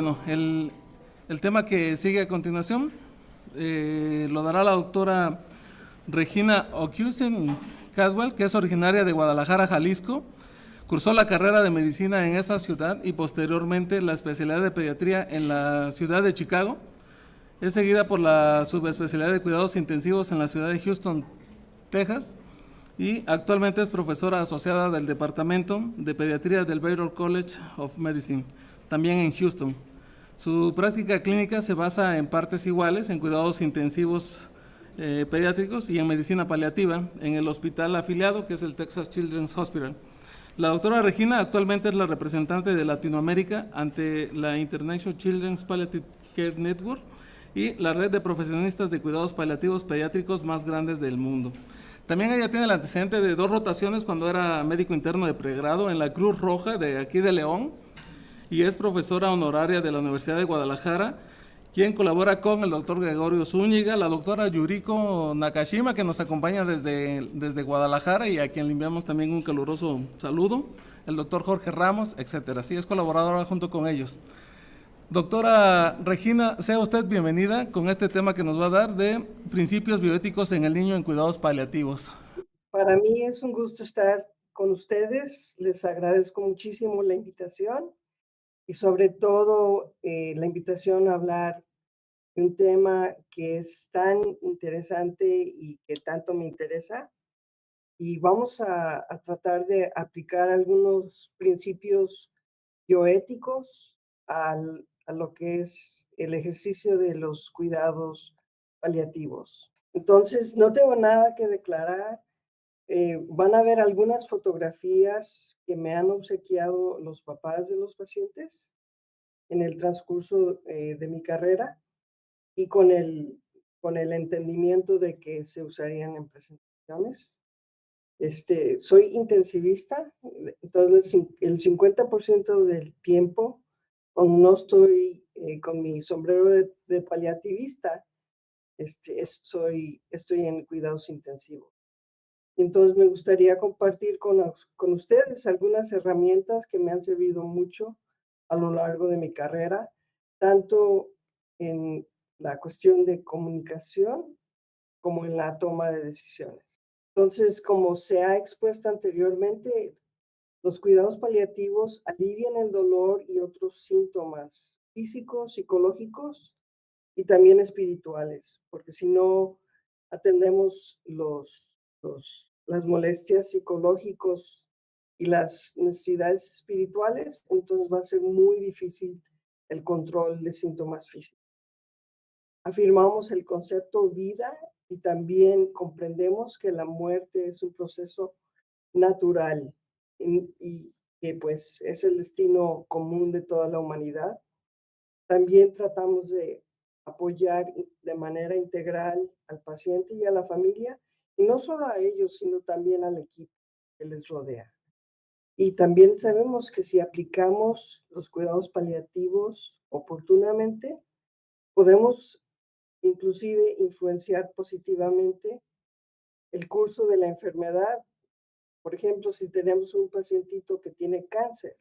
Bueno, el tema que sigue a continuación lo dará la doctora Regina Ocusen Cadwell, que es originaria de Guadalajara, Jalisco. Cursó la carrera de medicina en esa ciudad y posteriormente la especialidad de pediatría en la ciudad de Chicago. Es seguida por la subespecialidad de cuidados intensivos en la ciudad de Houston, Texas. Y actualmente es profesora asociada del Departamento de Pediatría del Baylor College of Medicine, también en Houston. Su práctica clínica se basa en partes iguales en cuidados intensivos pediátricos y en medicina paliativa en el hospital afiliado, que es el Texas Children's Hospital. La doctora Regina actualmente es la representante de Latinoamérica ante la International Children's Palliative Care Network y la red de profesionistas de cuidados paliativos pediátricos más grandes del mundo. También ella tiene el antecedente de 2 rotaciones cuando era médico interno de pregrado en la Cruz Roja de aquí de León y es profesora honoraria de la Universidad de Guadalajara, quien colabora con el doctor Gregorio Zúñiga, la doctora Yuriko Nakashima, que nos acompaña desde Guadalajara y a quien le enviamos también un caluroso saludo, el doctor Jorge Ramos, etcétera. Sí, es colaboradora junto con ellos. Doctora Regina, sea usted bienvenida con este tema que nos va a dar de principios bioéticos en el niño en cuidados paliativos. Para mí es un gusto estar con ustedes. Les agradezco muchísimo la invitación y sobre todo la invitación a hablar de un tema que es tan interesante y que tanto me interesa. Y vamos a tratar de aplicar algunos principios bioéticos a lo que es el ejercicio de los cuidados paliativos. Entonces, no tengo nada que declarar. Van a ver algunas fotografías que me han obsequiado los papás de los pacientes en el transcurso de mi carrera y con el entendimiento de que se usarían en presentaciones. Soy intensivista, entonces el 50% del tiempo, cuando no estoy con mi sombrero de paliativista, estoy en cuidados intensivos. Entonces me gustaría compartir con ustedes algunas herramientas que me han servido mucho a lo largo de mi carrera, tanto en la cuestión de comunicación como en la toma de decisiones. Entonces, como se ha expuesto anteriormente, los cuidados paliativos alivian el dolor y otros síntomas físicos, psicológicos y también espirituales, porque si no atendemos las molestias psicológicas y las necesidades espirituales, entonces va a ser muy difícil el control de síntomas físicos. Afirmamos el concepto vida y también comprendemos que la muerte es un proceso natural y que pues es el destino común de toda la humanidad. También tratamos de apoyar de manera integral al paciente y a la familia, y no solo a ellos, sino también al equipo que les rodea. Y también sabemos que si aplicamos los cuidados paliativos oportunamente, podemos inclusive influenciar positivamente el curso de la enfermedad. Por ejemplo, si tenemos un pacientito que tiene cáncer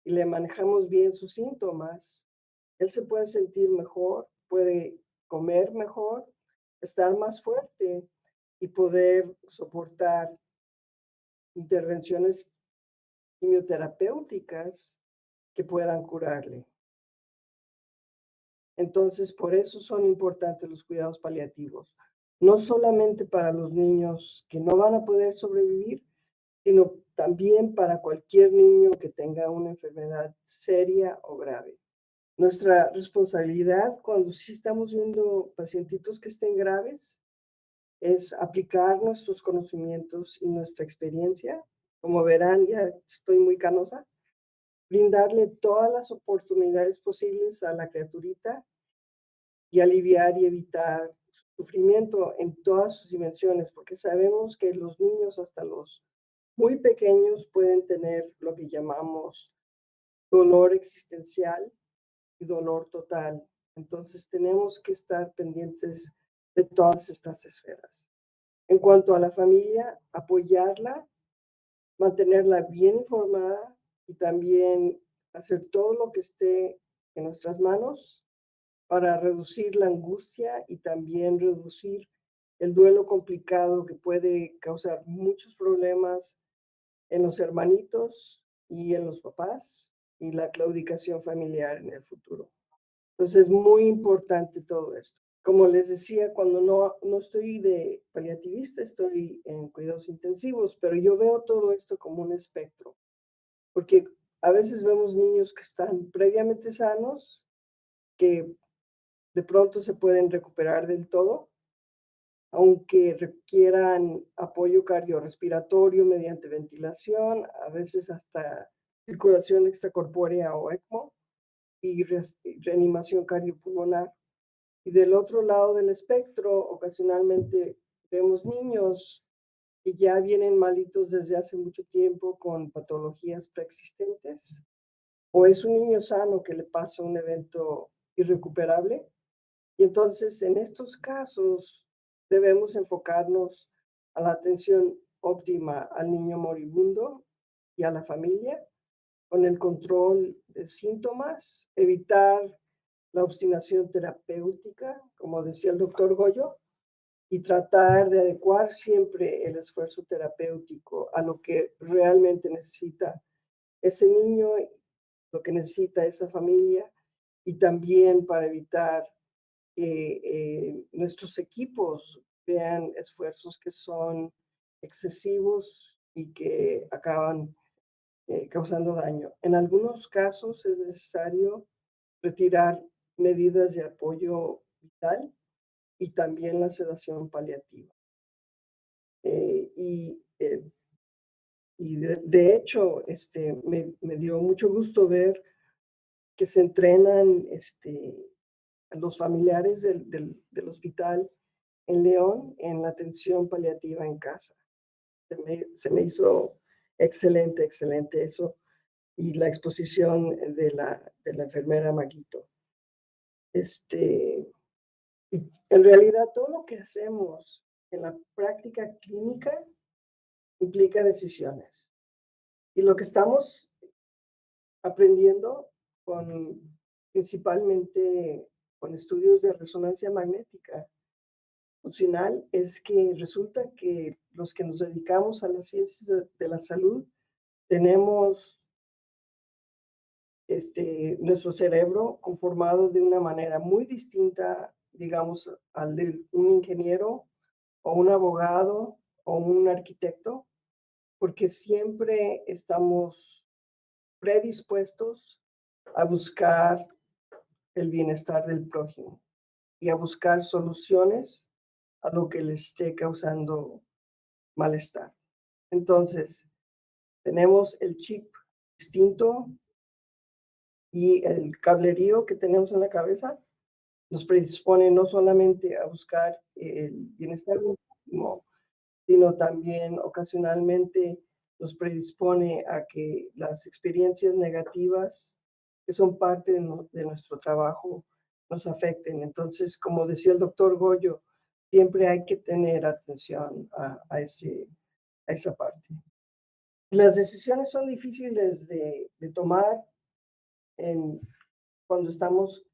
y le manejamos bien sus síntomas, él se puede sentir mejor, puede comer mejor, estar más fuerte y poder soportar intervenciones quimioterapéuticas que puedan curarle. Entonces, por eso son importantes los cuidados paliativos, no solamente para los niños que no van a poder sobrevivir, sino también para cualquier niño que tenga una enfermedad seria o grave. Nuestra responsabilidad cuando sí estamos viendo pacientitos que estén graves es aplicar nuestros conocimientos y nuestra experiencia. Como verán, ya estoy muy canosa. Brindarle todas las oportunidades posibles a la criaturita y aliviar y evitar sufrimiento en todas sus dimensiones, porque sabemos que los niños, hasta los muy pequeños, pueden tener lo que llamamos dolor existencial y dolor total. Entonces tenemos que estar pendientes de todas estas esferas. En cuanto a la familia, apoyarla, mantenerla bien informada y también hacer todo lo que esté en nuestras manos para reducir la angustia y también reducir el duelo complicado que puede causar muchos problemas en los hermanitos y en los papás y la claudicación familiar en el futuro. Entonces es muy importante todo esto. Como les decía, cuando no estoy de paliativista, estoy en cuidados intensivos, pero yo veo todo esto como un espectro, porque a veces vemos niños que están previamente sanos, que de pronto se pueden recuperar del todo, aunque requieran apoyo cardiorrespiratorio mediante ventilación, a veces hasta circulación extracorpórea o ECMO y reanimación cardiopulmonar. Y del otro lado del espectro, ocasionalmente vemos niños que ya vienen malitos desde hace mucho tiempo con patologías preexistentes, o es un niño sano que le pasa un evento irrecuperable. Y entonces, en estos casos, debemos enfocarnos a la atención óptima al niño moribundo y a la familia, con el control de síntomas, evitar la obstinación terapéutica, como decía el doctor Goyo, y tratar de adecuar siempre el esfuerzo terapéutico a lo que realmente necesita ese niño, lo que necesita esa familia, y también para evitar que nuestros equipos vean esfuerzos que son excesivos y que acaban causando daño. En algunos casos es necesario retirar medidas de apoyo vital y también la sedación paliativa. Eh, y eh, de hecho, me dio mucho gusto ver que se entrenan a los familiares del hospital en León en la atención paliativa en casa. Se me hizo excelente, excelente eso. Y la exposición de la enfermera Maguito. Y en realidad todo lo que hacemos en la práctica clínica implica decisiones. Y lo que estamos aprendiendo principalmente con estudios de resonancia magnética funcional es que resulta que los que nos dedicamos a las ciencias de la salud tenemos nuestro cerebro conformado de una manera muy distinta, digamos, al de un ingeniero o un abogado o un arquitecto, porque siempre estamos predispuestos a buscar el bienestar del prójimo y a buscar soluciones a lo que le esté causando malestar. Entonces, tenemos el chip distinto y el cablerío que tenemos en la cabeza nos predispone no solamente a buscar el bienestar del prójimo, sino también ocasionalmente nos predispone a que las experiencias negativas que son parte de nuestro trabajo nos afecten. Entonces, como decía el doctor Goyo, siempre hay que tener atención a esa parte. Las decisiones son difíciles de tomar cuando estamos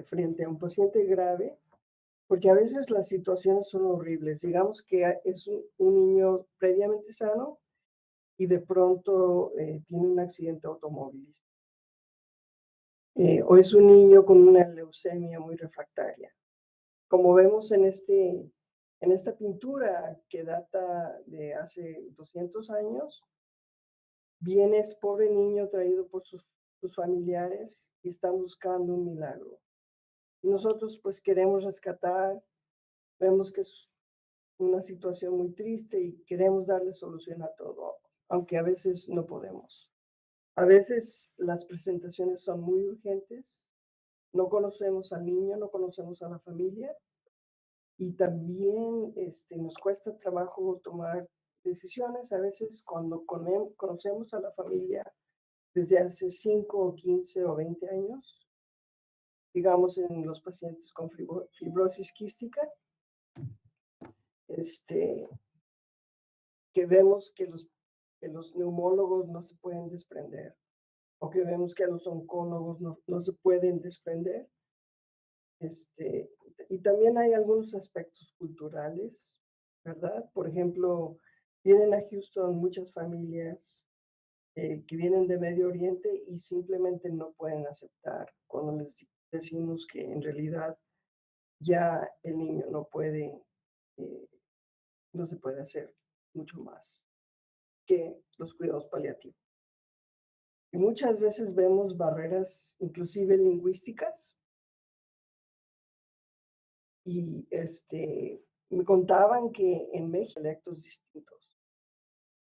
frente a un paciente grave, porque a veces las situaciones son horribles. Digamos que es un niño previamente sano y de pronto tiene un accidente automovilístico. O es un niño con una leucemia muy refractaria. Como vemos en esta pintura que data de hace 200 años, viene ese pobre niño traído por sus familiares y están buscando un milagro. Y nosotros pues queremos rescatar, vemos que es una situación muy triste y queremos darle solución a todo, aunque a veces no podemos. A veces las presentaciones son muy urgentes, no conocemos al niño, no conocemos a la familia y también nos cuesta trabajo tomar decisiones. A veces cuando conocemos a la familia desde hace 5 o 15 o 20 años, digamos en los pacientes con fibrosis quística, este, que vemos que los neumólogos no se pueden desprender o que vemos que a los oncólogos no se pueden desprender. Este, y también hay algunos aspectos culturales, ¿verdad? Por ejemplo, vienen a Houston muchas familias que vienen de Medio Oriente y simplemente no pueden aceptar cuando les decimos que en realidad ya el niño no puede, eh, no se puede hacer mucho más que los cuidados paliativos. Y muchas veces vemos barreras, inclusive lingüísticas, y me contaban que en México hay dialectos distintos.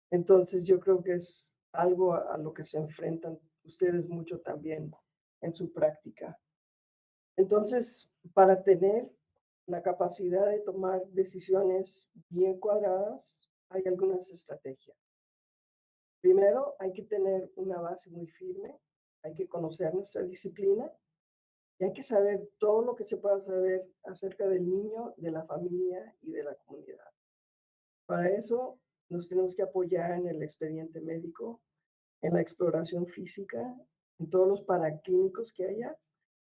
Entonces yo creo que es algo a lo que se enfrentan ustedes mucho también en su práctica. Entonces, para tener la capacidad de tomar decisiones bien cuadradas, hay algunas estrategias. Primero, hay que tener una base muy firme, hay que conocer nuestra disciplina y hay que saber todo lo que se pueda saber acerca del niño, de la familia y de la comunidad. Para eso, nos tenemos que apoyar en el expediente médico, en la exploración física, en todos los paraclínicos que haya,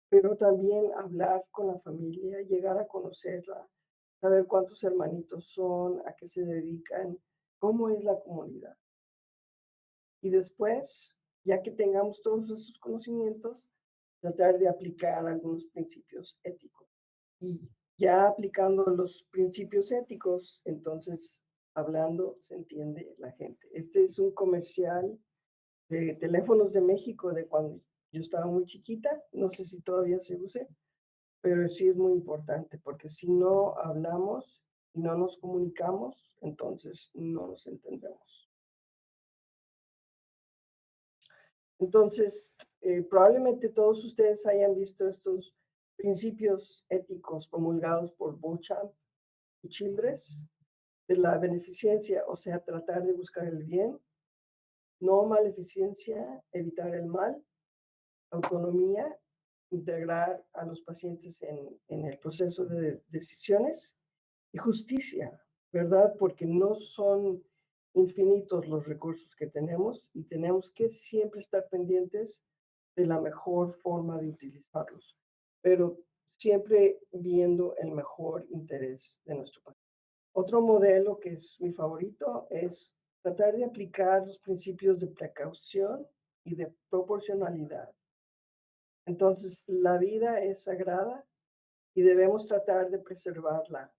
pero también hablar con la familia, llegar a conocerla, saber cuántos hermanitos son, a qué se dedican, cómo es la comunidad. Y después, ya que tengamos todos esos conocimientos, tratar de aplicar algunos principios éticos. Y ya aplicando los principios éticos, entonces hablando se entiende la gente. Este es un comercial de Teléfonos de México de cuando yo estaba muy chiquita, no sé si todavía se use, pero sí es muy importante porque si no hablamos y no nos comunicamos, entonces no nos entendemos. Entonces, probablemente todos ustedes hayan visto estos principios éticos promulgados por Beauchamp y Childress de la beneficencia, o sea, tratar de buscar el bien, no maleficencia, evitar el mal, autonomía, integrar a los pacientes en el proceso de decisiones y justicia, ¿verdad? Porque no son infinitos los recursos que tenemos y tenemos que siempre estar pendientes de la mejor forma de utilizarlos, pero siempre viendo el mejor interés de nuestro paciente. Otro modelo que es mi favorito es tratar de aplicar los principios de precaución y de proporcionalidad. Entonces, la vida es sagrada y debemos tratar de preservarla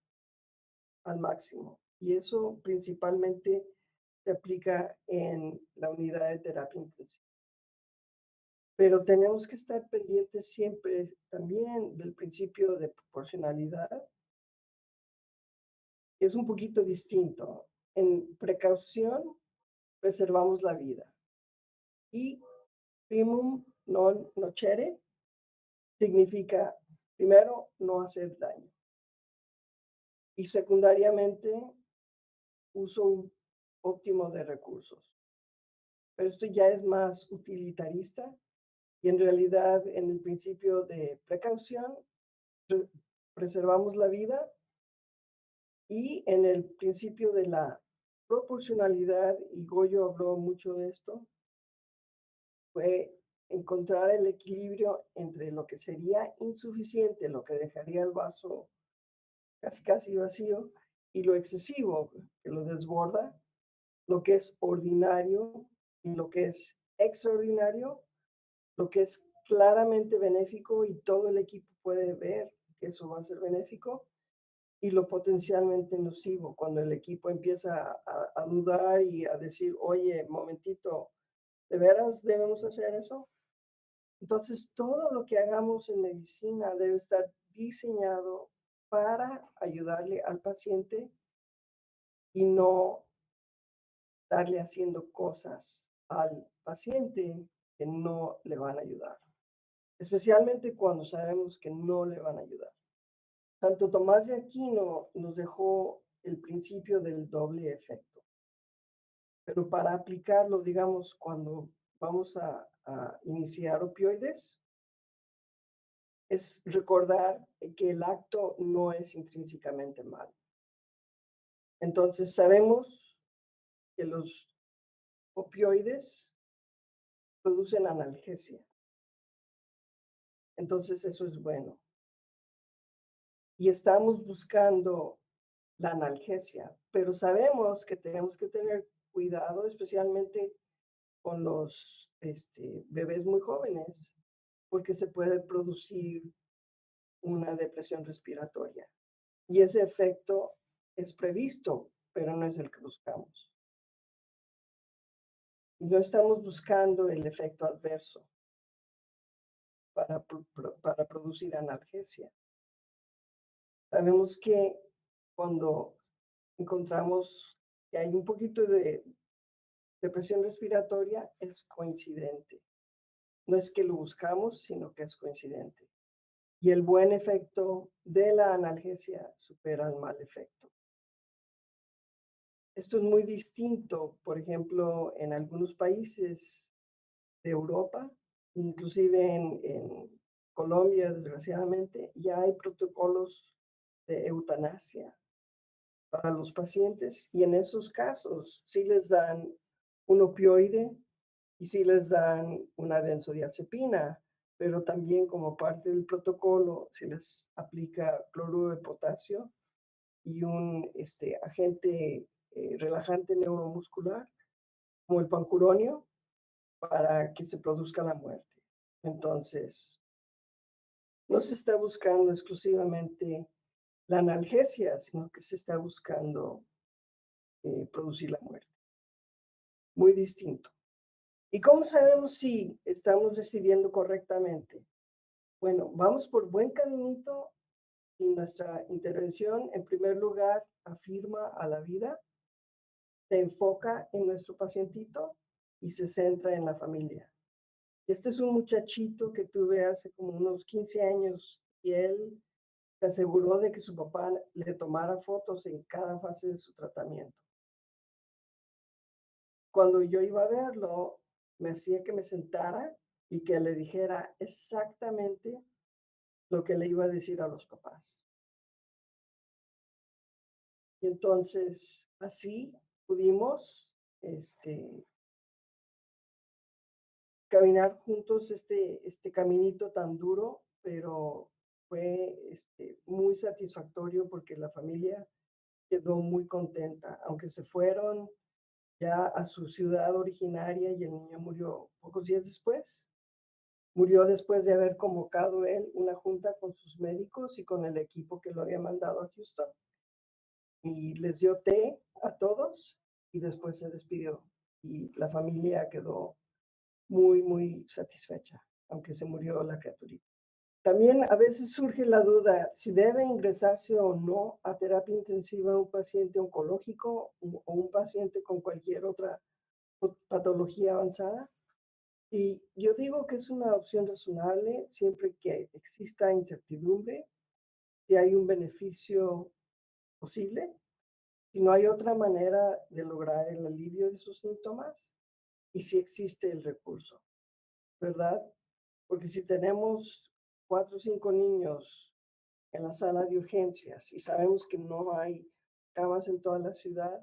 al máximo. Y eso principalmente se aplica en la unidad de terapia intensiva. Pero tenemos que estar pendientes siempre también del principio de proporcionalidad, que es un poquito distinto. En precaución, preservamos la vida. Y primum non nocere significa, primero, no hacer daño. Y secundariamente, uso óptimo de recursos. Pero esto ya es más utilitarista y en realidad en el principio de precaución preservamos la vida y en el principio de la proporcionalidad, y Goyo habló mucho de esto, fue encontrar el equilibrio entre lo que sería insuficiente, lo que dejaría el vaso casi vacío, y lo excesivo, que lo desborda, lo que es ordinario y lo que es extraordinario, lo que es claramente benéfico y todo el equipo puede ver que eso va a ser benéfico, y lo potencialmente nocivo, cuando el equipo empieza a dudar y a decir, oye, momentito, ¿de veras debemos hacer eso? Entonces, todo lo que hagamos en medicina debe estar diseñado para ayudarle al paciente y no darle haciendo cosas al paciente que no le van a ayudar, especialmente cuando sabemos que no le van a ayudar. Santo Tomás de Aquino nos dejó el principio del doble efecto, pero para aplicarlo, digamos, cuando vamos a iniciar opioides, es recordar que el acto no es intrínsecamente malo. Entonces sabemos que los opioides producen analgesia. Entonces eso es bueno. Y estamos buscando la analgesia, pero sabemos que tenemos que tener cuidado, especialmente con los bebés muy jóvenes, porque se puede producir una depresión respiratoria. Y ese efecto es previsto, pero no es el que buscamos. Y no estamos buscando el efecto adverso para producir analgesia. Sabemos que cuando encontramos que hay un poquito de depresión respiratoria, es coincidente. No es que lo buscamos, sino que es coincidente. Y el buen efecto de la analgesia supera el mal efecto. Esto es muy distinto, por ejemplo, en algunos países de Europa, inclusive en Colombia, desgraciadamente, ya hay protocolos de eutanasia para los pacientes y en esos casos sí les dan un opioide y sí les dan una benzodiazepina, pero también como parte del protocolo se les aplica cloruro de potasio y un agente relajante neuromuscular como el pancuronio para que se produzca la muerte. Entonces, no se está buscando exclusivamente la analgesia, sino que se está buscando producir la muerte. Muy distinto. ¿Y cómo sabemos si estamos decidiendo correctamente? Bueno, vamos por buen caminito y nuestra intervención, en primer lugar, afirma a la vida, se enfoca en nuestro pacientito y se centra en la familia. Este es un muchachito que tuve hace como unos 15 años y él se aseguró de que su papá le tomara fotos en cada fase de su tratamiento. Cuando yo iba a verlo, me hacía que me sentara y que le dijera exactamente lo que le iba a decir a los papás. Y entonces, así pudimos caminar juntos este caminito tan duro, pero fue muy satisfactorio porque la familia quedó muy contenta, aunque se fueron ya a su ciudad originaria y el niño murió pocos días después. Murió después de haber convocado él una junta con sus médicos y con el equipo que lo había mandado a Houston. Y les dio té a todos y después se despidió. Y la familia quedó muy, muy satisfecha, aunque se murió la criaturita. También a veces surge la duda si debe ingresarse o no a terapia intensiva un paciente oncológico o un paciente con cualquier otra patología avanzada. Y yo digo que es una opción razonable siempre que exista incertidumbre, si hay un beneficio posible, si no hay otra manera de lograr el alivio de sus síntomas y si existe el recurso, ¿verdad? Porque si tenemos 4 o 5 niños en la sala de urgencias y sabemos que no hay camas en toda la ciudad,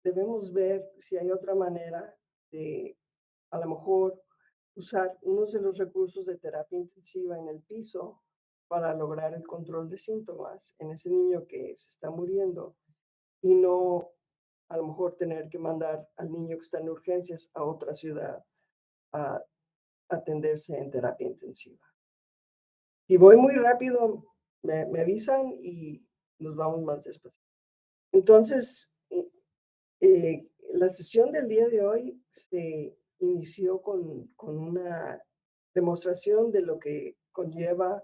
debemos ver si hay otra manera de a lo mejor usar unos de los recursos de terapia intensiva en el piso para lograr el control de síntomas en ese niño que se está muriendo y no a lo mejor tener que mandar al niño que está en urgencias a otra ciudad a atenderse en terapia intensiva. Si voy muy rápido, me avisan y nos vamos más despacio. Entonces, la sesión del día de hoy se inició con una demostración de lo que conlleva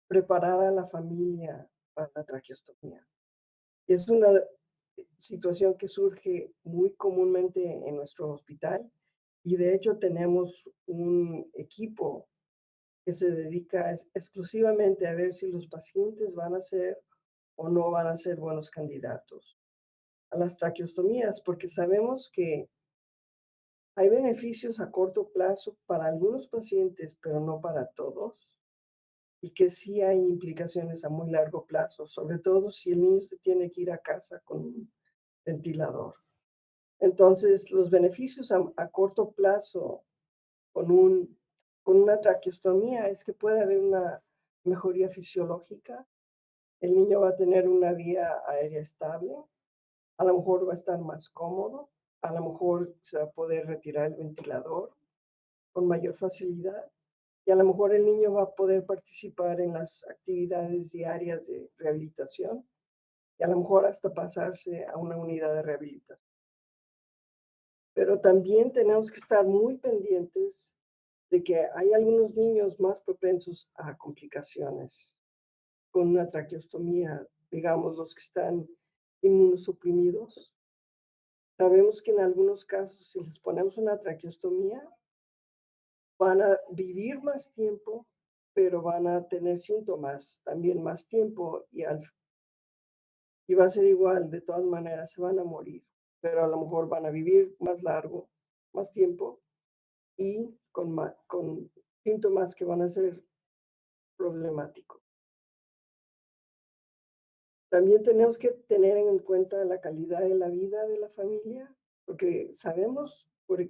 preparar a la familia para la traqueostomía. Es una situación que surge muy comúnmente en nuestro hospital y de hecho tenemos un equipo que se dedica exclusivamente a ver si los pacientes van a ser o no van a ser buenos candidatos a las traqueostomías, porque sabemos que hay beneficios a corto plazo para algunos pacientes, pero no para todos, y que sí hay implicaciones a muy largo plazo, sobre todo si el niño se tiene que ir a casa con un ventilador. Entonces, los beneficios a corto plazo con con una traqueostomía es que puede haber una mejoría fisiológica, el niño va a tener una vía aérea estable, a lo mejor va a estar más cómodo, a lo mejor se va a poder retirar el ventilador con mayor facilidad y a lo mejor el niño va a poder participar en las actividades diarias de rehabilitación y a lo mejor hasta pasarse a una unidad de rehabilitación. Pero también tenemos que estar muy pendientes de que hay algunos niños más propensos a complicaciones con una traqueostomía, digamos, los que están inmunosuprimidos. Sabemos que en algunos casos, si les ponemos una traqueostomía, van a vivir más tiempo, pero van a tener síntomas también más tiempo y va a ser igual, de todas maneras, se van a morir, pero a lo mejor van a vivir más largo, más tiempo y con síntomas que van a ser problemáticos. También tenemos que tener en cuenta la calidad de la vida de la familia, porque sabemos por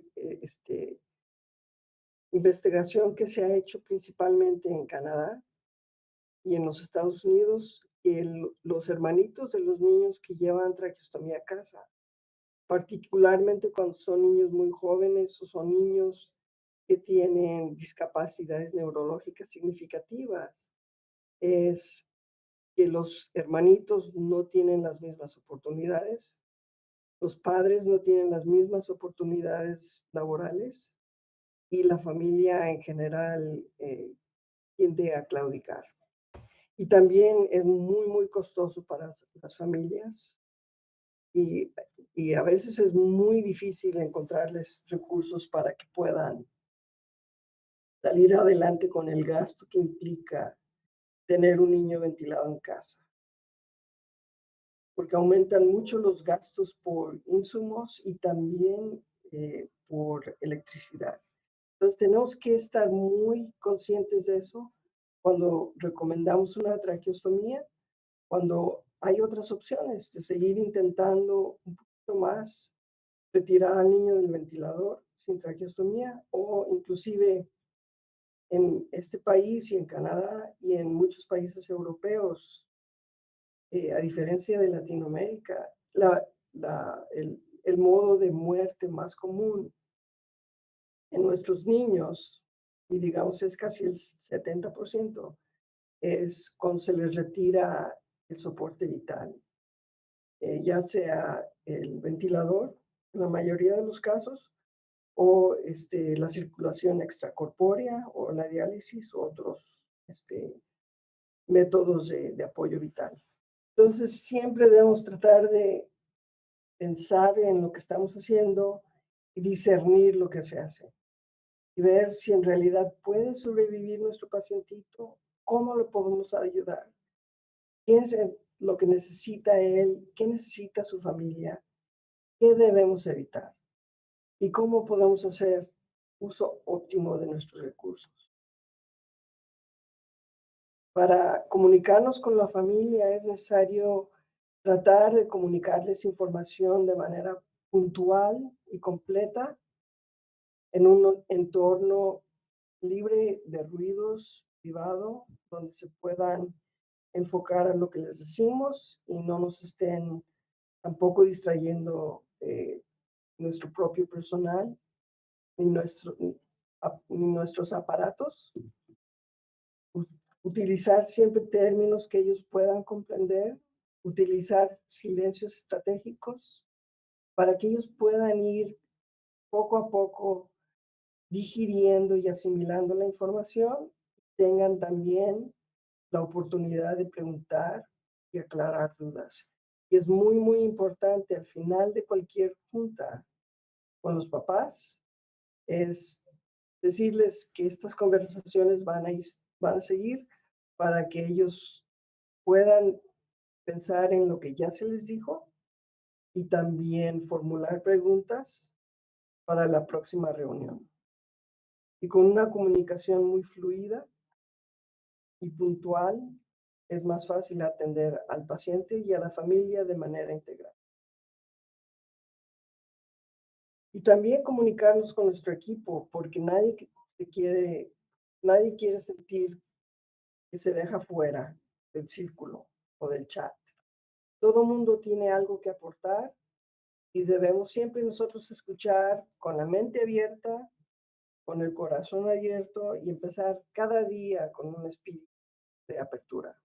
investigación que se ha hecho principalmente en Canadá y en los Estados Unidos, que los hermanitos de los niños que llevan traqueostomía a casa, particularmente cuando son niños muy jóvenes o son niños que tienen discapacidades neurológicas significativas, es que los hermanitos no tienen las mismas oportunidades, los padres no tienen las mismas oportunidades laborales y la familia en general tiende a claudicar. Y también es muy, muy costoso para las familias y, y a veces es muy difícil encontrarles recursos para que puedan salir adelante con el gasto que implica tener un niño ventilado en casa, porque aumentan mucho los gastos por insumos y también por electricidad. Entonces tenemos que estar muy conscientes de eso cuando recomendamos una traqueostomía, cuando hay otras opciones de seguir intentando un poquito más retirar al niño del ventilador sin traqueostomía o inclusive en este país y en Canadá y en muchos países europeos, a diferencia de Latinoamérica, el modo de muerte más común en nuestros niños, y digamos es casi el 70%, es cuando se les retira el soporte vital, ya sea el ventilador, en la mayoría de los casos, o la circulación extracorpórea o la diálisis o otros métodos de apoyo vital. Entonces, siempre debemos tratar de pensar en lo que estamos haciendo y discernir lo que se hace y ver si en realidad puede sobrevivir nuestro pacientito, cómo lo podemos ayudar, qué es lo que necesita él, qué necesita su familia, qué debemos evitar y cómo podemos hacer uso óptimo de nuestros recursos. Para comunicarnos con la familia es necesario tratar de comunicarles información de manera puntual y completa en un entorno libre de ruidos, privado, donde se puedan enfocar a lo que les decimos y no nos estén tampoco distrayendo nuestro propio personal ni, ni nuestros aparatos. Utilizar siempre términos que ellos puedan comprender, utilizar silencios estratégicos para que ellos puedan ir poco a poco digiriendo y asimilando la información, tengan también la oportunidad de preguntar y aclarar dudas. Y es muy, muy importante al final de cualquier junta con los papás, es decirles que estas conversaciones van a seguir para que ellos puedan pensar en lo que ya se les dijo y también formular preguntas para la próxima reunión. Y con una comunicación muy fluida y puntual, es más fácil atender al paciente y a la familia de manera integral. Y también comunicarnos con nuestro equipo, porque nadie quiere sentir que se deja fuera del círculo o del chat. Todo mundo tiene algo que aportar y debemos siempre nosotros escuchar con la mente abierta, con el corazón abierto y empezar cada día con un espíritu de apertura.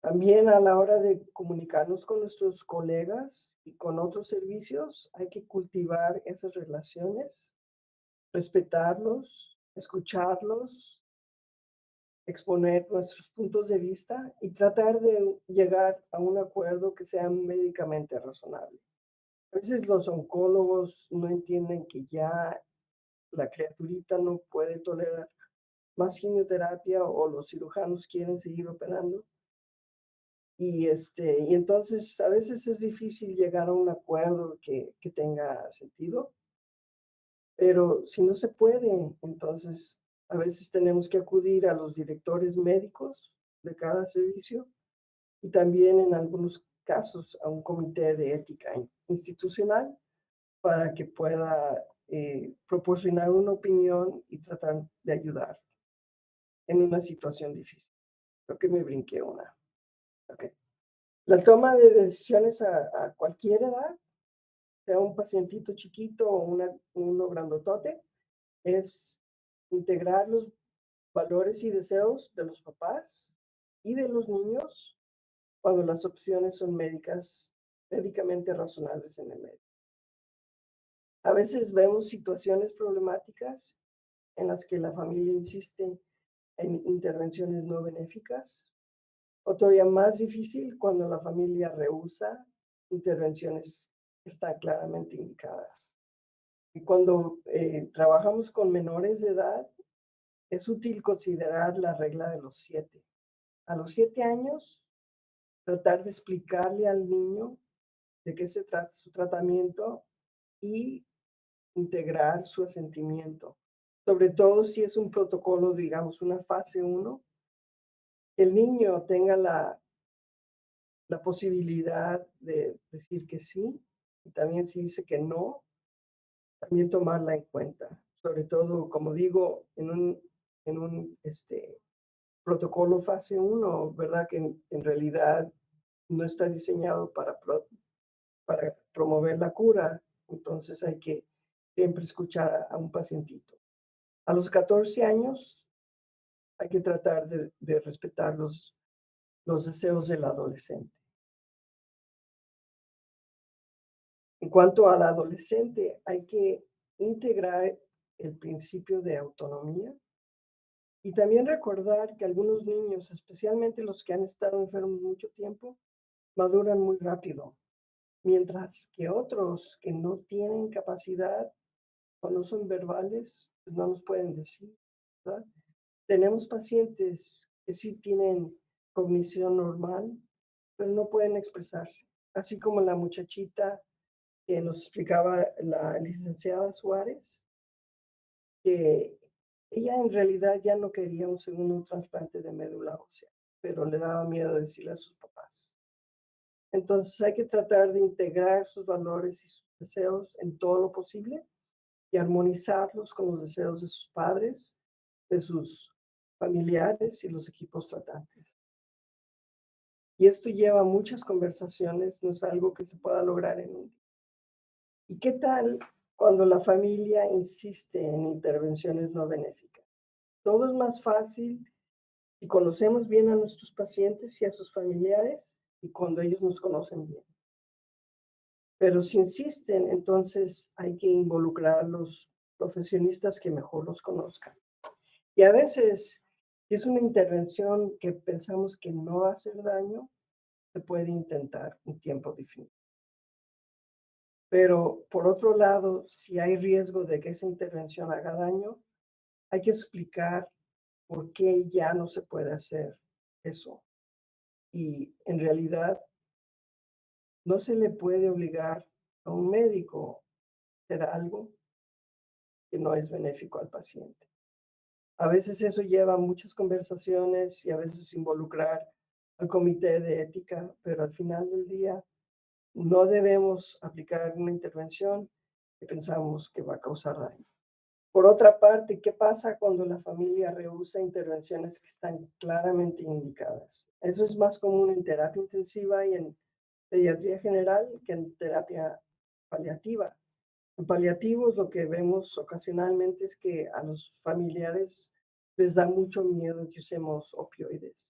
También a la hora de comunicarnos con nuestros colegas y con otros servicios, hay que cultivar esas relaciones, respetarlos, escucharlos, exponer nuestros puntos de vista y tratar de llegar a un acuerdo que sea médicamente razonable. A veces los oncólogos no entienden que ya la criaturita no puede tolerar más quimioterapia o los cirujanos quieren seguir operando. Y entonces a veces es difícil llegar a un acuerdo que tenga sentido, pero si no se puede, entonces a veces tenemos que acudir a los directores médicos de cada servicio y también en algunos casos a un comité de ética institucional para que pueda proporcionar una opinión y tratar de ayudar en una situación difícil. Creo que me brinqué una. Okay. La toma de decisiones a cualquier edad, sea un pacientito chiquito o uno grandotote, es integrar los valores y deseos de los papás y de los niños cuando las opciones son médicamente razonables en el medio. A veces vemos situaciones problemáticas en las que la familia insiste en intervenciones no benéficas, o todavía más difícil cuando la familia rehúsa intervenciones que están claramente indicadas. Y cuando trabajamos con menores de edad, es útil considerar la regla de los 7. A los 7 años, tratar de explicarle al niño de qué se trata su tratamiento y integrar su asentimiento. Sobre todo si es un protocolo, digamos, una fase 1, que el niño tenga la posibilidad de decir que sí, y también si dice que no, también tomarla en cuenta. Sobre todo, como digo, en un protocolo fase 1, ¿verdad? Que en realidad no está diseñado para promover la cura. Entonces hay que siempre escuchar a un pacientito. A los 14 años hay que tratar de respetar los deseos del adolescente. En cuanto al adolescente, hay que integrar el principio de autonomía y también recordar que algunos niños, especialmente los que han estado enfermos mucho tiempo, maduran muy rápido, mientras que otros que no tienen capacidad o no son verbales, pues no nos pueden decir, ¿verdad? Tenemos pacientes que sí tienen cognición normal, pero no pueden expresarse, así como la muchachita que nos explicaba la licenciada Suárez, que ella en realidad ya no quería un segundo trasplante de médula ósea, pero le daba miedo decirle a sus papás. Entonces hay que tratar de integrar sus valores y sus deseos en todo lo posible y armonizarlos con los deseos de sus padres, de sus familiares y los equipos tratantes. Y esto lleva a muchas conversaciones, no es algo que se pueda lograr en un día. ¿Y qué tal cuando la familia insiste en intervenciones no benéficas? Todo es más fácil si conocemos bien a nuestros pacientes y a sus familiares y cuando ellos nos conocen bien. Pero si insisten, entonces hay que involucrar a los profesionistas que mejor los conozcan. Y a veces, si es una intervención que pensamos que no va a hacer daño, se puede intentar un tiempo definido. Pero por otro lado, si hay riesgo de que esa intervención haga daño, hay que explicar por qué ya no se puede hacer eso. Y en realidad no se le puede obligar a un médico a hacer algo que no es benéfico al paciente. A veces eso lleva muchas conversaciones y a veces involucrar al comité de ética, pero al final del día no debemos aplicar una intervención que pensamos que va a causar daño. Por otra parte, ¿qué pasa cuando la familia rehúsa intervenciones que están claramente indicadas? Eso es más común en terapia intensiva y en pediatría general que en terapia paliativa. En paliativos lo que vemos ocasionalmente es que a los familiares les da mucho miedo que usemos opioides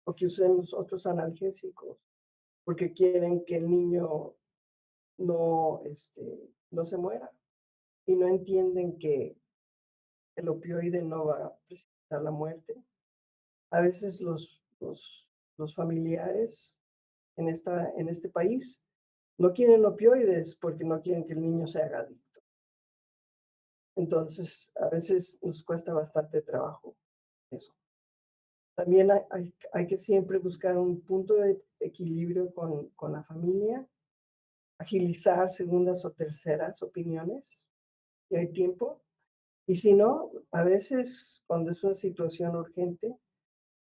o que usemos otros analgésicos porque quieren que el niño no, no se muera y no entienden que el opioide no va a precipitar la muerte. A veces los familiares en este país no quieren opioides porque no quieren que el niño se haga adicto. Entonces, a veces nos cuesta bastante trabajo eso. También hay que siempre buscar un punto de equilibrio con la familia, agilizar segundas o terceras opiniones, si hay tiempo. Y si no, a veces cuando es una situación urgente,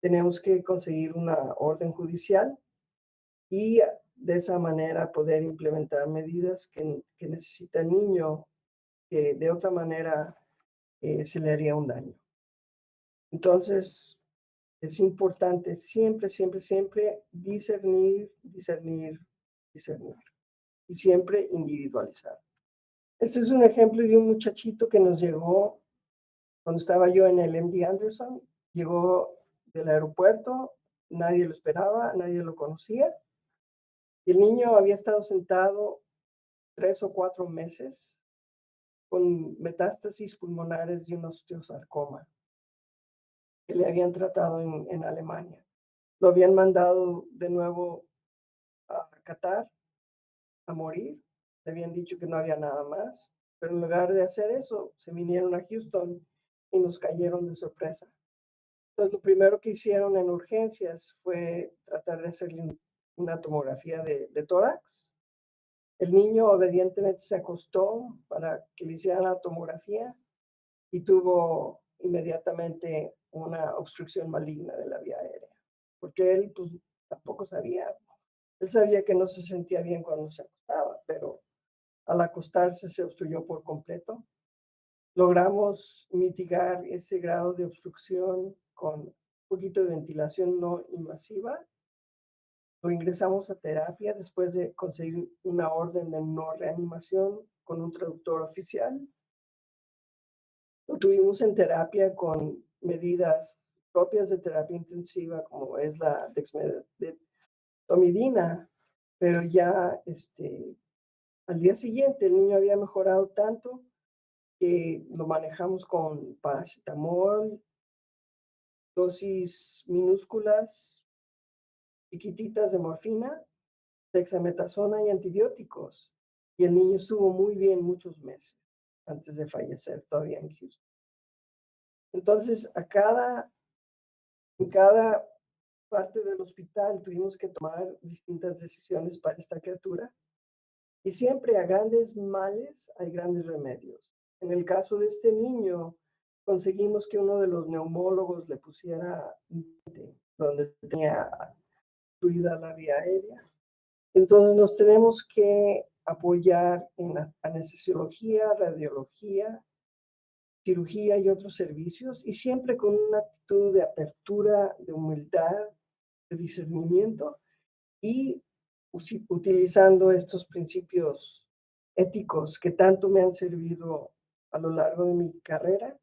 tenemos que conseguir una orden judicial y de esa manera poder implementar medidas que necesita el niño, que de otra manera se le haría un daño. Entonces, es importante siempre, siempre, siempre discernir, discernir, discernir y siempre individualizar. Este es un ejemplo de un muchachito que nos llegó cuando estaba yo en el MD Anderson. Llegó del aeropuerto, nadie lo esperaba, nadie lo conocía. Y el niño había estado sentado 3 o 4 meses con metástasis pulmonares de un osteosarcoma que le habían tratado en Alemania. Lo habían mandado de nuevo a Qatar a morir. Le habían dicho que no había nada más, pero en lugar de hacer eso, se vinieron a Houston y nos cayeron de sorpresa. Entonces, lo primero que hicieron en urgencias fue tratar de hacerle una tomografía de tórax. El niño obedientemente se acostó para que le hicieran la tomografía y tuvo inmediatamente una obstrucción maligna de la vía aérea, porque él pues tampoco sabía. Él sabía que no se sentía bien cuando se acostaba, pero al acostarse se obstruyó por completo. Logramos mitigar ese grado de obstrucción con un poquito de ventilación no invasiva. Lo ingresamos a terapia después de conseguir una orden de no reanimación con un traductor oficial. Lo tuvimos en terapia con medidas propias de terapia intensiva, como es la dexmedetomidina, pero ya al día siguiente el niño había mejorado tanto que lo manejamos con paracetamol, dosis minúsculas, chiquititas de morfina, dexametasona y antibióticos. Y el niño estuvo muy bien muchos meses antes de fallecer todavía en Houston. Entonces, en cada parte del hospital tuvimos que tomar distintas decisiones para esta criatura. Y siempre a grandes males hay grandes remedios. En el caso de este niño, conseguimos que uno de los neumólogos le pusiera donde tenía fluida la vía aérea. Entonces nos tenemos que apoyar en la anestesiología, radiología, cirugía y otros servicios, y siempre con una actitud de apertura, de humildad, de discernimiento y utilizando estos principios éticos que tanto me han servido a lo largo de mi carrera,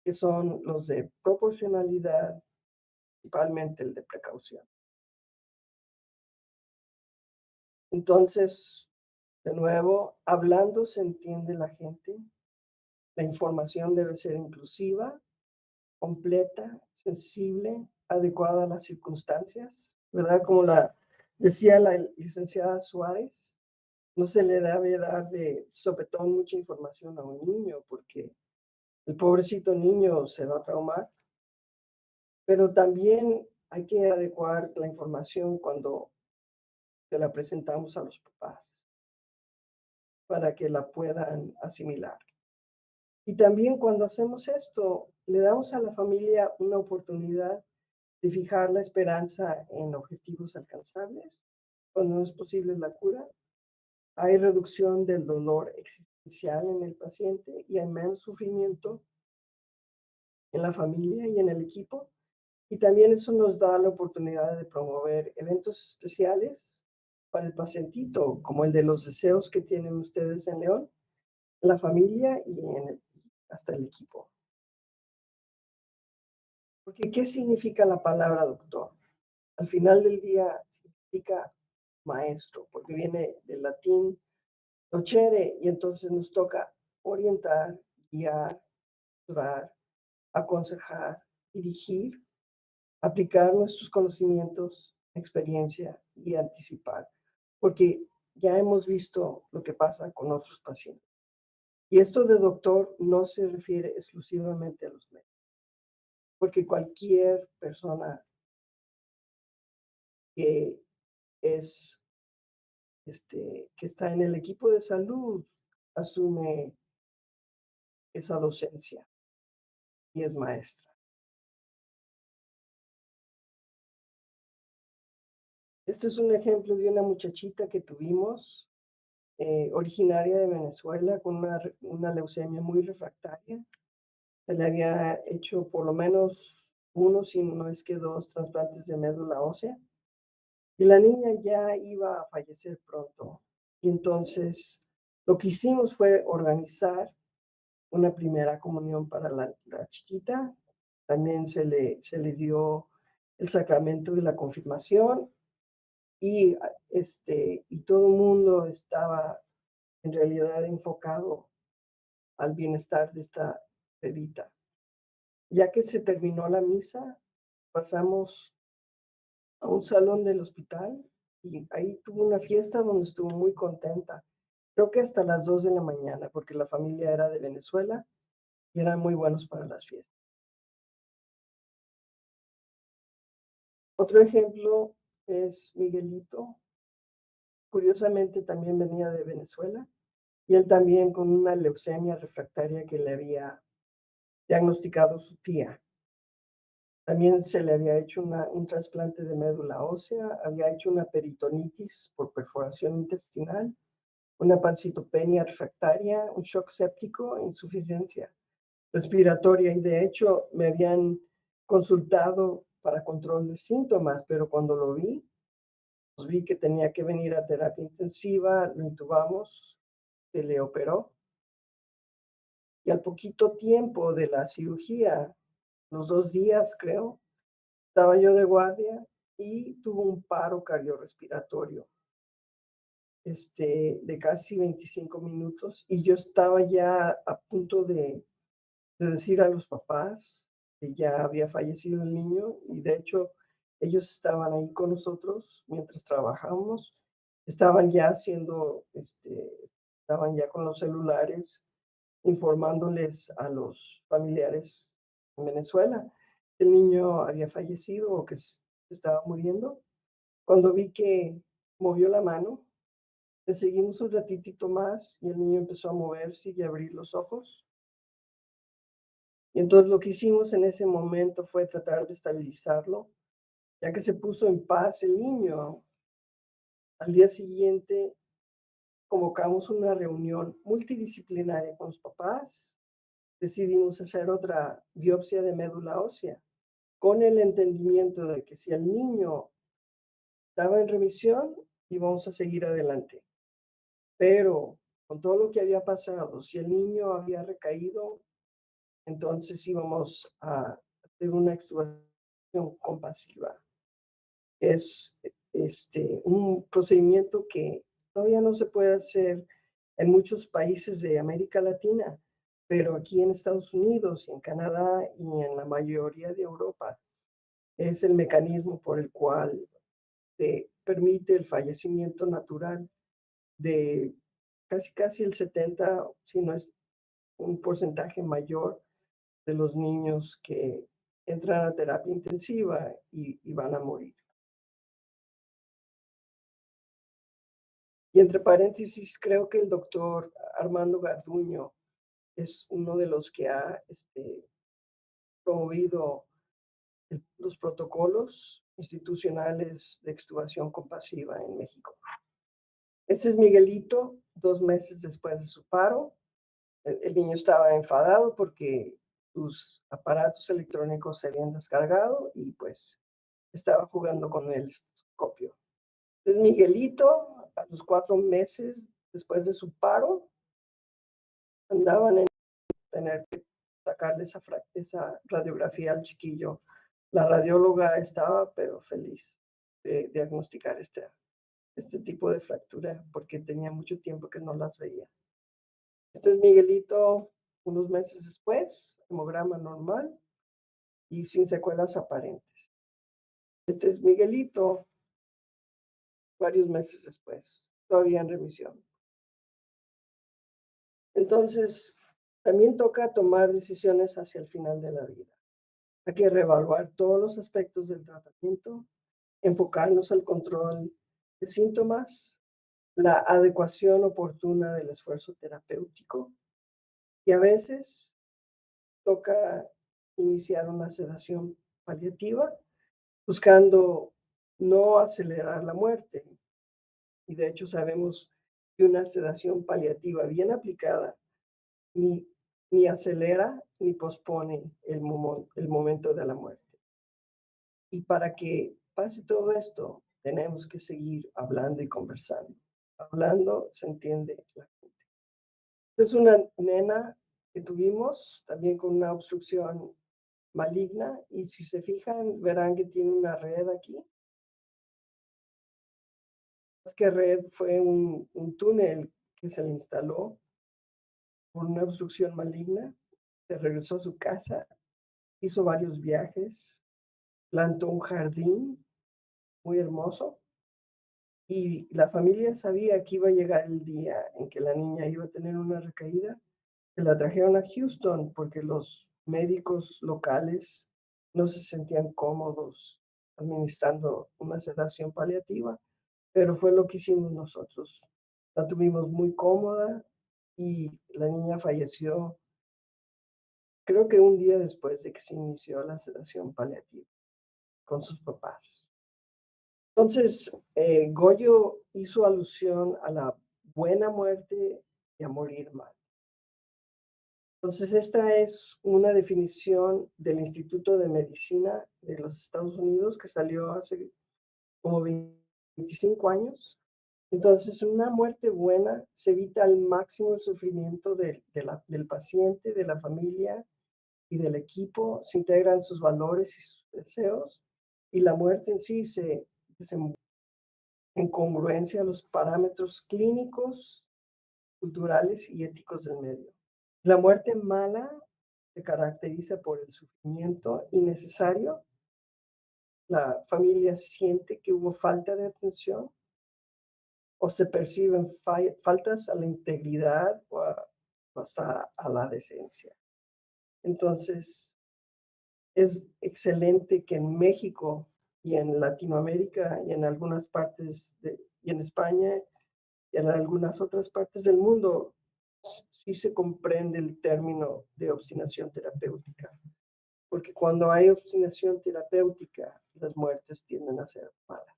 que son los de proporcionalidad, principalmente el de precaución. Entonces, de nuevo, hablando se entiende la gente, la información debe ser inclusiva, completa, sensible, adecuada a las circunstancias, ¿verdad? Como decía la licenciada Suárez, no se le debe dar de sopetón mucha información a un niño porque el pobrecito niño se va a traumar, pero también hay que adecuar la información cuando se la presentamos a los papás para que la puedan asimilar. Y también cuando hacemos esto, le damos a la familia una oportunidad de fijar la esperanza en objetivos alcanzables, cuando no es posible la cura, hay reducción del dolor existencial en el paciente y hay menos sufrimiento en la familia y en el equipo. Y también eso nos da la oportunidad de promover eventos especiales para el pacientito, como el de los deseos que tienen ustedes en León, la familia y hasta el equipo. Porque, ¿qué significa la palabra doctor? Al final del día significa maestro, porque viene del latín docere, y entonces nos toca orientar, guiar, ayudar, aconsejar, dirigir, aplicar nuestros conocimientos, experiencia y anticipar, porque ya hemos visto lo que pasa con otros pacientes. Y esto de doctor no se refiere exclusivamente a los médicos, porque cualquier persona que es, que está en el equipo de salud asume esa docencia y es maestra. Este es un ejemplo de una muchachita que tuvimos, originaria de Venezuela, con una leucemia muy refractaria. Se le había hecho por lo menos uno, si no es que dos, trasplantes de médula ósea. Y la niña ya iba a fallecer pronto. Y entonces lo que hicimos fue organizar una primera comunión para la chiquita. También se le dio el sacramento de la confirmación y, y todo el mundo estaba en realidad enfocado al bienestar de esta bebita. Ya que se terminó la misa, pasamos a un salón del hospital y ahí tuvo una fiesta donde estuvo muy contenta. Creo que hasta las 2 de la mañana, porque la familia era de Venezuela y eran muy buenos para las fiestas. Otro ejemplo es Miguelito. Curiosamente también venía de Venezuela y él también con una leucemia refractaria que le había diagnosticado su tía. También se le había hecho un trasplante de médula ósea, había hecho una peritonitis por perforación intestinal, una pancitopenia refractaria, un shock séptico, insuficiencia respiratoria y de hecho me habían consultado para control de síntomas, pero cuando lo vi, pues vi que tenía que venir a terapia intensiva, lo intubamos, se le operó y al poquito tiempo de la cirugía, los 2 días creo, estaba yo de guardia y tuvo un paro cardiorrespiratorio, de casi 25 minutos y yo estaba ya a punto de decir a los papás que ya había fallecido el niño y de hecho ellos estaban ahí con nosotros mientras trabajábamos, estaban ya haciendo, estaban ya con los celulares informándoles a los familiares en Venezuela que el niño había fallecido o que se estaba muriendo. Cuando vi que movió la mano, le seguimos un ratitito más y el niño empezó a moverse y a abrir los ojos. Y entonces lo que hicimos en ese momento fue tratar de estabilizarlo, ya que se puso en paz el niño. Al día siguiente convocamos una reunión multidisciplinaria con los papás, decidimos hacer otra biopsia de médula ósea, con el entendimiento de que si el niño estaba en remisión, íbamos a seguir adelante. Pero con todo lo que había pasado, si el niño había recaído, entonces íbamos a hacer una extubación compasiva. Es un procedimiento que todavía no se puede hacer en muchos países de América Latina, pero aquí en Estados Unidos, en Canadá y en la mayoría de Europa es el mecanismo por el cual se permite el fallecimiento natural de casi el 70, si no es un porcentaje mayor de los niños que entran a terapia intensiva y van a morir. Y entre paréntesis, creo que el doctor Armando Garduño es uno de los que ha promovido los protocolos institucionales de extubación compasiva en México. Este es Miguelito, 2 meses después de su paro. El niño estaba enfadado porque sus aparatos electrónicos se habían descargado y pues estaba jugando con el estetoscopio. Entonces Miguelito, a los 4 meses después de su paro, andaban en tener que sacarle esa radiografía al chiquillo. La radióloga estaba pero feliz de diagnosticar este tipo de fractura porque tenía mucho tiempo que no las veía. Este es Miguelito unos meses después, hemograma normal y sin secuelas aparentes. Este es Miguelito varios meses después, todavía en remisión. Entonces, también toca tomar decisiones hacia el final de la vida. Hay que reevaluar todos los aspectos del tratamiento, enfocarnos al control de síntomas, la adecuación oportuna del esfuerzo terapéutico y a veces toca iniciar una sedación paliativa buscando no acelerar la muerte. Y de hecho sabemos que una sedación paliativa bien aplicada ni, ni acelera ni pospone el momento de la muerte. Y para que pase todo esto, tenemos que seguir hablando y conversando. Hablando se entiende la gente. Esta es una nena que tuvimos también con una obstrucción maligna y si se fijan verán que tiene una red aquí. Es que red fue un túnel que se le instaló por una obstrucción maligna. Se regresó a su casa, hizo varios viajes, plantó un jardín muy hermoso y la familia sabía que iba a llegar el día en que la niña iba a tener una recaída. Se la trajeron a Houston porque los médicos locales no se sentían cómodos administrando una sedación paliativa, pero fue lo que hicimos nosotros. La tuvimos muy cómoda y la niña falleció, creo que un día después de que se inició la sedación paliativa con sus papás. Entonces, Goyo hizo alusión a la buena muerte y a morir mal. Entonces, esta es una definición del Instituto de Medicina de los Estados Unidos que salió hace como 25 años. Entonces, una muerte buena se evita al máximo el sufrimiento del paciente, de la familia y del equipo, se integran sus valores y sus deseos, y la muerte en sí se desenvuelve en congruencia a los parámetros clínicos, culturales y éticos del medio. La muerte mala se caracteriza por el sufrimiento innecesario. La familia siente que hubo falta de atención o se perciben faltas a la integridad o hasta a la decencia. Entonces, es excelente que en México y en Latinoamérica y en algunas partes y en España y en algunas otras partes del mundo sí se comprende el término de obstinación terapéutica, porque cuando hay obstinación terapéutica, las muertes tienden a ser malas.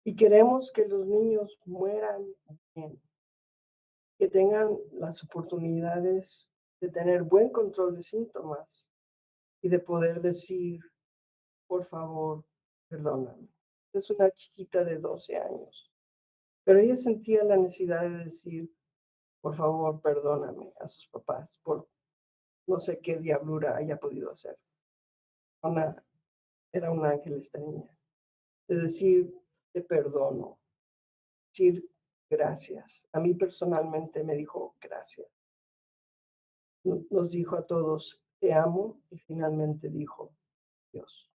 Y queremos que los niños mueran bien, que tengan las oportunidades de tener buen control de síntomas y de poder decir, por favor, perdóname. Es una chiquita de 12 años, pero ella sentía la necesidad de decir, por favor, perdóname a sus papás por no sé qué diablura haya podido hacer. Era un ángel esta niña. De decir, te perdono, decir gracias. A mí personalmente me dijo gracias. Nos dijo a todos, te amo, y finalmente dijo, Dios.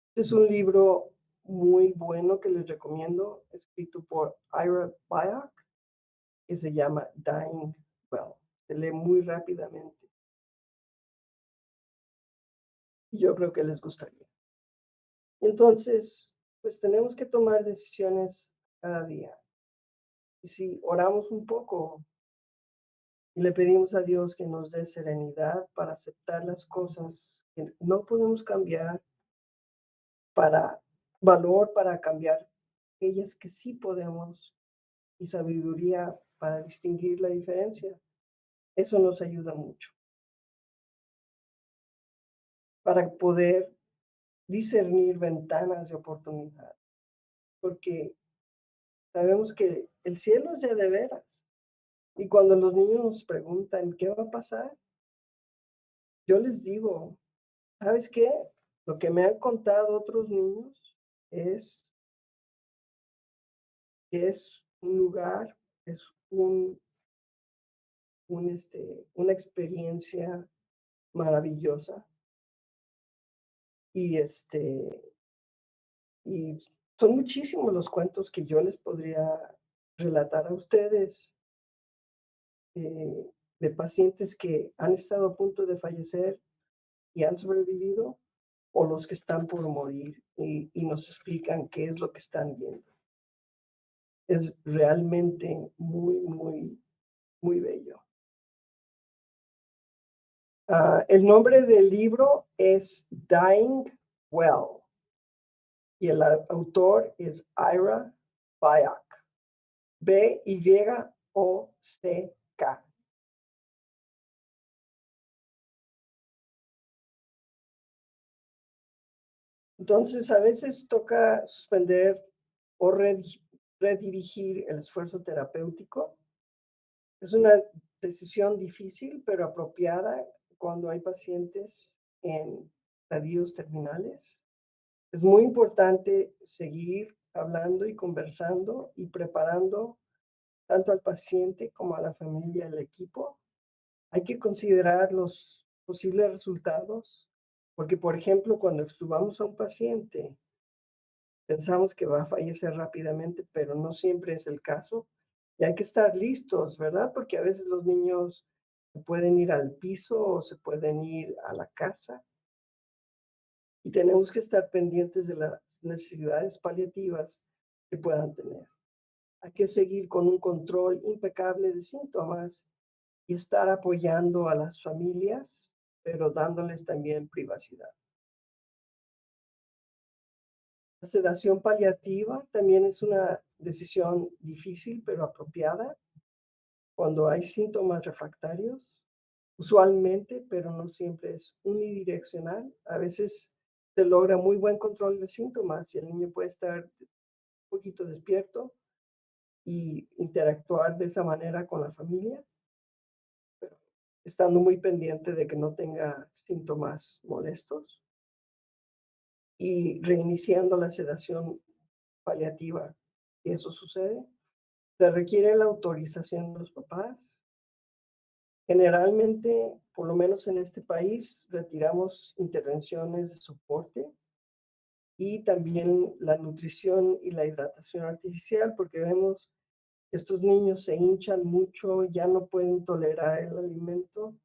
Este es un libro muy bueno que les recomiendo, escrito por Ira Byock, que se llama Dying Well. Se lee muy rápidamente. Y yo creo que les gustaría. Entonces, pues tenemos que tomar decisiones cada día. Y si oramos un poco y le pedimos a Dios que nos dé serenidad para aceptar las cosas que no podemos cambiar, para valor para cambiar aquellas que sí podemos y sabiduría para distinguir la diferencia. Eso nos ayuda mucho para poder discernir ventanas de oportunidad, porque sabemos que el cielo es de veras. Y cuando los niños nos preguntan qué va a pasar, yo les digo, ¿sabes qué? Lo que me han contado otros niños es que es un lugar, es una experiencia maravillosa y, y son muchísimos los cuentos que yo les podría relatar a ustedes, de pacientes que han estado a punto de fallecer y han sobrevivido, o los que están por morir y nos explican qué es lo que están viendo. Es realmente muy, muy, muy bello. El nombre del libro es Dying Well y el autor es Ira Byock, Byock. Entonces, a veces toca suspender o redirigir el esfuerzo terapéutico. Es una decisión difícil, pero apropiada cuando hay pacientes en estadios terminales. Es muy importante seguir hablando y conversando y preparando tanto al paciente como a la familia y al equipo. Hay que considerar los posibles resultados, porque, por ejemplo, cuando extubamos a un paciente, pensamos que va a fallecer rápidamente, pero no siempre es el caso. Y hay que estar listos, ¿verdad? Porque a veces los niños se pueden ir al piso o se pueden ir a la casa y tenemos que estar pendientes de las necesidades paliativas que puedan tener. Hay que seguir con un control impecable de síntomas y estar apoyando a las familias, pero dándoles también privacidad. La sedación paliativa también es una decisión difícil, pero apropiada cuando hay síntomas refractarios, usualmente, pero no siempre es unidireccional. A veces se logra muy buen control de síntomas y el niño puede estar un poquito despierto y interactuar de esa manera con la familia, pero estando muy pendiente de que no tenga síntomas molestos y reiniciando la sedación paliativa. Si eso sucede, se requiere la autorización de los papás. Generalmente, por lo menos en este país, retiramos intervenciones de soporte y también la nutrición y la hidratación artificial, porque vemos que estos niños se hinchan mucho, ya no pueden tolerar el alimento,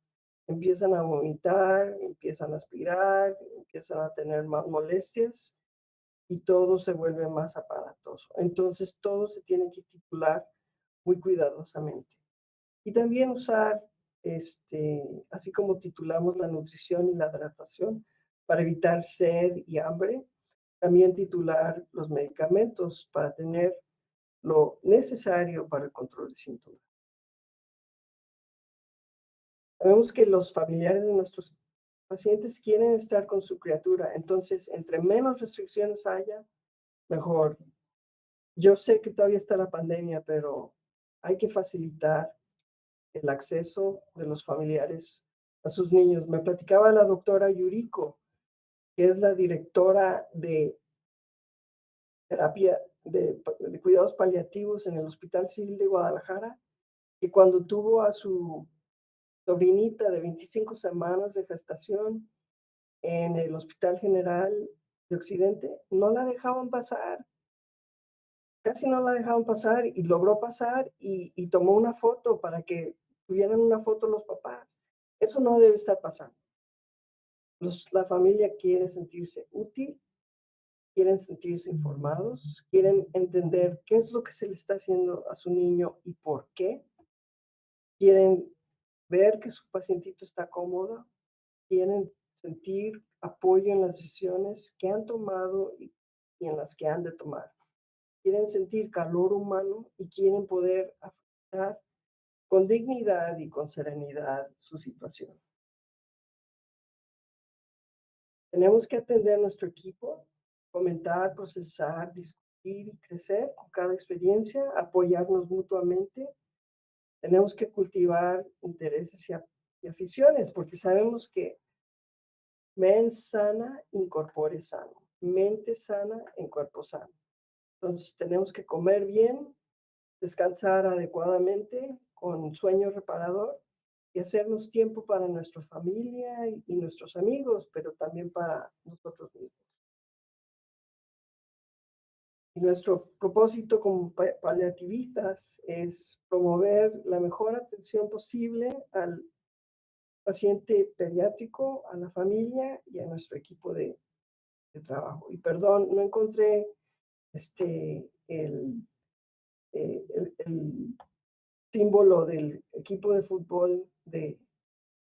empiezan a vomitar, empiezan a aspirar, empiezan a tener más molestias y todo se vuelve más aparatoso. Entonces, todo se tiene que titular muy cuidadosamente. Y también usar, así como titulamos la nutrición y la hidratación para evitar sed y hambre, también titular los medicamentos para tener lo necesario para el control de síntomas. Sabemos que los familiares de nuestros pacientes quieren estar con su criatura, entonces entre menos restricciones haya, mejor. Yo sé que todavía está la pandemia, pero hay que facilitar el acceso de los familiares a sus niños. Me platicaba la doctora Yuriko, que es la directora de terapia de cuidados paliativos en el Hospital Civil de Guadalajara, que cuando tuvo a su sobrinita de 25 semanas de gestación en el Hospital General de Occidente, no la dejaban pasar, casi no la dejaban pasar y logró pasar y tomó una foto para que tuvieran una foto los papás. Eso no debe estar pasando. La familia quiere sentirse útil, quieren sentirse informados, quieren entender qué es lo que se le está haciendo a su niño y por qué. Quieren ver que su pacientito está cómodo, quieren sentir apoyo en las decisiones que han tomado y y en las que han de tomar. Quieren sentir calor humano y quieren poder afrontar con dignidad y con serenidad su situación. Tenemos que atender nuestro equipo, comentar, procesar, discutir y crecer con cada experiencia, apoyarnos mutuamente. Tenemos que cultivar intereses y aficiones, porque sabemos que mens sana, incorpore sano. Mente sana en cuerpo sano. Entonces tenemos que comer bien, descansar adecuadamente, con sueño reparador y hacernos tiempo para nuestra familia y nuestros amigos, pero también para nosotros mismos. Y nuestro propósito como paliativistas es promover la mejor atención posible al paciente pediátrico, a la familia y a nuestro equipo de trabajo. Y perdón, no encontré el símbolo del equipo de fútbol de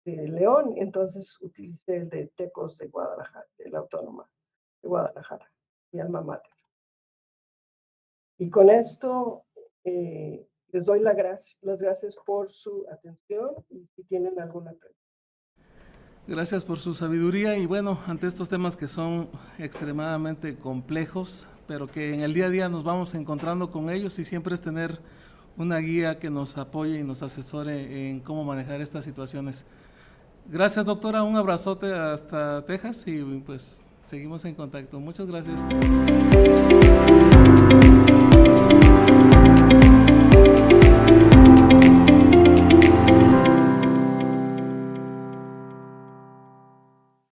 León, entonces utilicé el de Tecos de Guadalajara, de la Autónoma de Guadalajara, mi alma mater. Y con esto les doy las gracias por su atención y si tienen alguna pregunta. Gracias por su sabiduría y bueno, ante estos temas que son extremadamente complejos, pero que en el día a día nos vamos encontrando con ellos y siempre es tener una guía que nos apoye y nos asesore en cómo manejar estas situaciones. Gracias, doctora, un abrazote hasta Texas y pues seguimos en contacto. Muchas gracias.